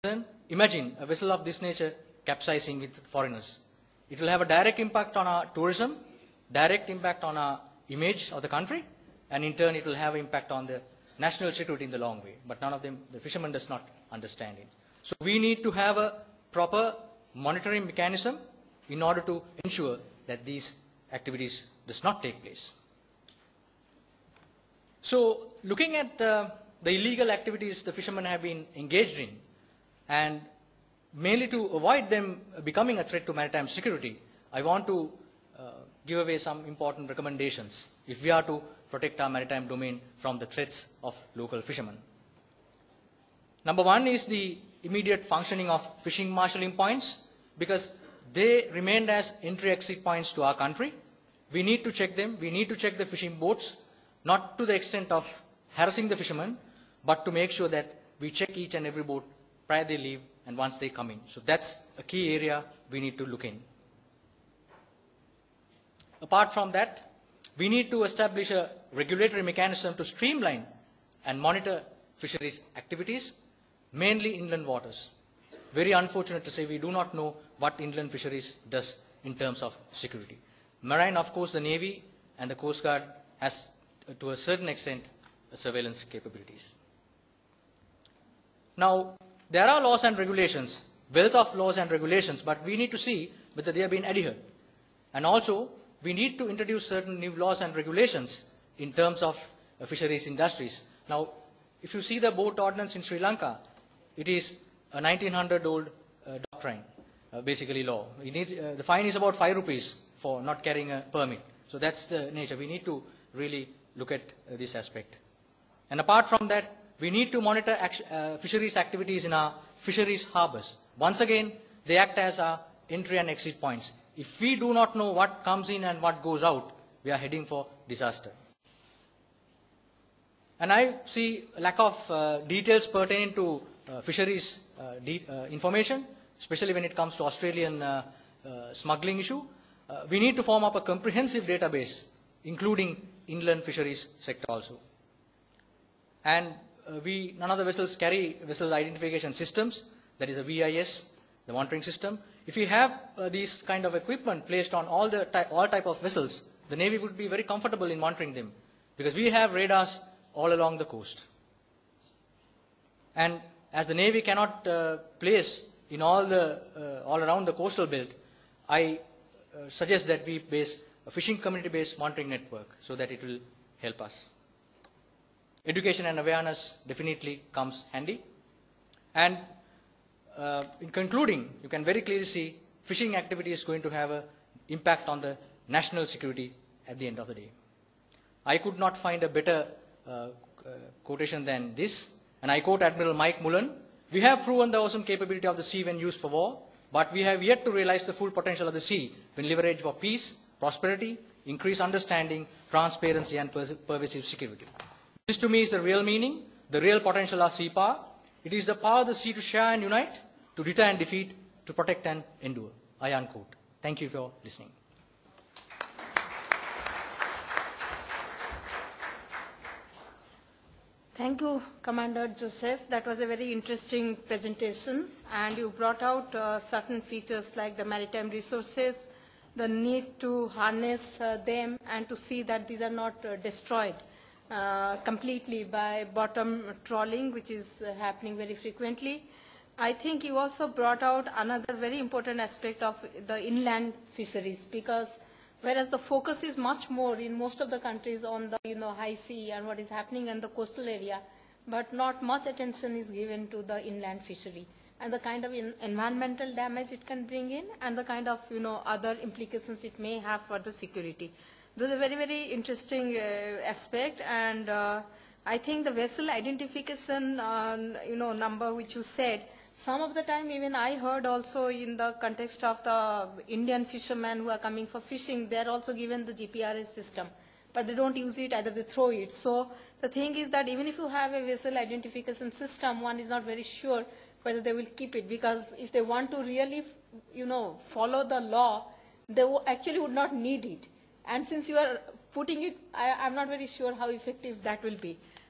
Then imagine a vessel of this nature capsizing with foreigners. It will have a direct impact on our tourism, direct impact on our image of the country, and in turn it will have an impact on the national security in the long way. But none of them, the fishermen does not understand it. So we need to have a proper monitoring mechanism in order to ensure that these activities does not take place. So looking at the illegal activities the fishermen have been engaged in, and mainly to avoid them becoming a threat to maritime security, I want to give away some important recommendations if we are to protect our maritime domain from the threats of local fishermen. Number one is the immediate functioning of fishing marshalling points, because they remain as entry-exit points to our country. We need to check them. We need to check the fishing boats, not to the extent of harassing the fishermen, but to make sure that we check each and every boat prior they leave and once they come in. So that's a key area we need to look in. Apart from that, we need to establish a regulatory mechanism to streamline and monitor fisheries activities, mainly inland waters. Very unfortunate to say we do not know what inland fisheries does in terms of security. Marine, of course, the Navy and the Coast Guard has, to a certain extent, surveillance capabilities. Now, there are laws and regulations, wealth of laws and regulations, but we need to see whether they have been adhered. And also, we need to introduce certain new laws and regulations in terms of fisheries industries. Now, if you see the boat ordinance in Sri Lanka, it is a 1900-old doctrine, basically law. The fine is about 5 rupees for not carrying a permit. So that's the nature. We need to really look at this aspect. And apart from that, we need to monitor fisheries activities in our fisheries harbors. Once again, they act as our entry and exit points. If we do not know what comes in and what goes out, we are heading for disaster. And I see lack of details pertaining to fisheries information, especially when it comes to Australian smuggling issue. We need to form up a comprehensive database, including inland fisheries sector also. And none of the vessels carry vessel identification systems, that is a VIS, the monitoring system. If we have these kind of equipment placed on all type of vessels, the Navy would be very comfortable in monitoring them, because we have radars all along the coast. And as the Navy cannot place in all around the coastal belt, I suggest that we base a fishing community-based monitoring network so that it will help us. Education and awareness definitely comes handy. And in concluding, you can very clearly see fishing activity is going to have an impact on the national security at the end of the day. I could not find a better quotation than this, and I quote Admiral Mike Mullen: "We have proven the awesome capability of the sea when used for war, but we have yet to realize the full potential of the sea when leveraged for peace, prosperity, increased understanding, transparency, and pervasive security." This to me is the real meaning, the real potential of sea power. It is the power of the sea to share and unite, to deter and defeat, to protect and endure. I unquote. Thank you for listening. Thank you, Commander Joseph. That was a very interesting presentation, and you brought out certain features like the maritime resources, the need to harness them and to see that these are not destroyed completely by bottom trawling, which is happening very frequently. I think you also brought out another very important aspect of the inland fisheries, because whereas the focus is much more in most of the countries on the high sea and what is happening in the coastal area, but not much attention is given to the inland fishery and the kind of environmental damage it can bring in and the kind of other implications it may have for the security. Those are very, very interesting aspect, and I think the vessel identification number which you said, some of the time even I heard also in the context of the Indian fishermen who are coming for fishing, they are also given the GPRS system, but they don't use it, either they throw it. So the thing is that even if you have a vessel identification system, one is not very sure whether they will keep it, because if they want to really follow the law, they actually would not need it. And since you are putting it, I'm not very sure how effective that will be.